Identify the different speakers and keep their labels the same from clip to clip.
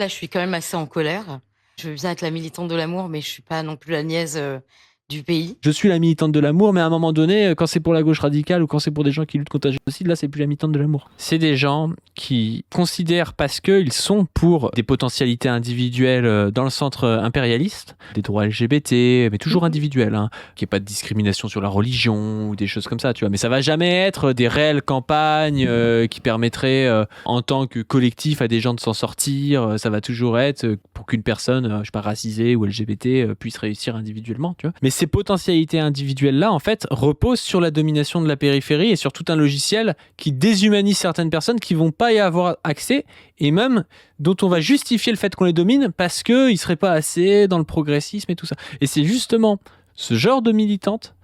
Speaker 1: Là, je suis quand même assez en colère. Je veux bien être la militante de l'amour, mais je suis pas non plus la niaise, du pays.
Speaker 2: Je suis la militante de l'amour, mais à un moment donné, quand c'est pour la gauche radicale ou quand c'est pour des gens qui luttent contre la génocide, là, c'est plus la militante de l'amour. C'est des gens qui considèrent, parce qu'ils sont pour des potentialités individuelles dans le centre impérialiste, des droits LGBT, mais toujours individuels, hein, qu'il n'y ait pas de discrimination sur la religion ou des choses comme ça, tu vois. Mais ça va jamais être des réelles campagnes qui permettraient, en tant que collectif, à des gens de s'en sortir. Ça va toujours être pour qu'une personne, je sais pas, racisée ou LGBT puisse réussir individuellement, tu vois. Mais ces potentialités individuelles-là, en fait, reposent sur la domination de la périphérie et sur tout un logiciel qui déshumanise certaines personnes qui vont pas y avoir accès et même dont on va justifier le fait qu'on les domine parce qu'ils ne seraient pas assez dans le progressisme et tout ça. Et c'est justement ce genre de militante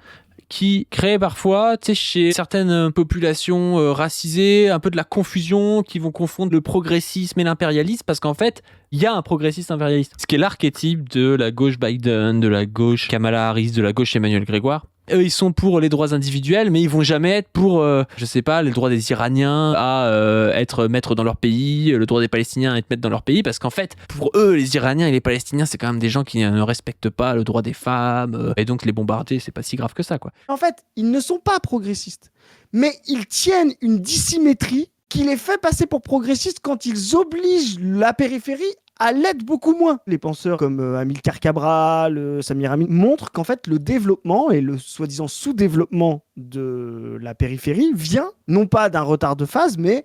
Speaker 2: qui crée parfois, tu sais, chez certaines populations racisées, un peu de la confusion, qui vont confondre le progressisme et l'impérialisme, parce qu'en fait, il y a un progressiste impérialiste. Ce qui est l'archétype de la gauche Biden, de la gauche Kamala Harris, de la gauche Emmanuel Grégoire. Eux, ils sont pour les droits individuels, mais ils vont jamais être pour, je sais pas, les droits des Iraniens à être maîtres dans leur pays, le droit des Palestiniens à être maîtres dans leur pays, parce qu'en fait, pour eux, les Iraniens et les Palestiniens, c'est quand même des gens qui ne respectent pas le droit des femmes, et donc les bombarder, c'est pas si grave que ça, quoi.
Speaker 3: En fait, ils ne sont pas progressistes, mais ils tiennent une dissymétrie qui les fait passer pour progressistes quand ils obligent la périphérie à l'être beaucoup moins. Les penseurs comme Amilcar Cabral, Samir Amin montrent qu'en fait le développement et le soi-disant sous-développement de la périphérie vient non pas d'un retard de phase, mais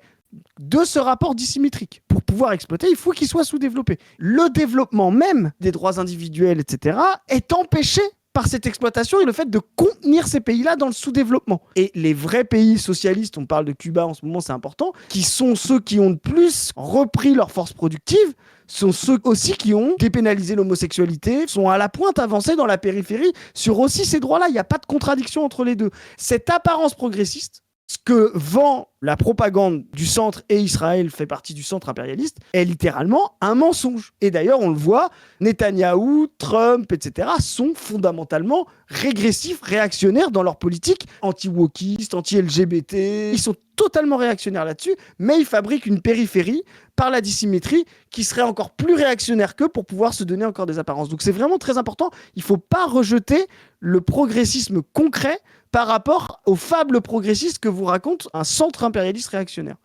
Speaker 3: de ce rapport dissymétrique. Pour pouvoir exploiter, il faut qu'il soit sous-développé. Le développement même des droits individuels, etc., est empêché par cette exploitation et le fait de contenir ces pays-là dans le sous-développement. Et les vrais pays socialistes, on parle de Cuba en ce moment, c'est important, qui sont ceux qui ont le plus repris leur force productive, sont ceux aussi qui ont dépénalisé l'homosexualité, sont à la pointe avancée dans la périphérie sur aussi ces droits-là. Il n'y a pas de contradiction entre les deux. Cette apparence progressiste, ce que vend la propagande du centre, et Israël fait partie du centre impérialiste, est littéralement un mensonge. Et d'ailleurs, on le voit, Netanyahou, Trump, etc. sont fondamentalement régressifs, réactionnaires dans leur politique, anti-wokistes, anti-LGBT. Ils sont totalement réactionnaires là-dessus, mais ils fabriquent une périphérie par la dissymétrie qui serait encore plus réactionnaire qu'eux pour pouvoir se donner encore des apparences. Donc c'est vraiment très important. Il ne faut pas rejeter le progressisme concret par rapport aux fables progressistes que vous raconte un centre impérialiste réactionnaire.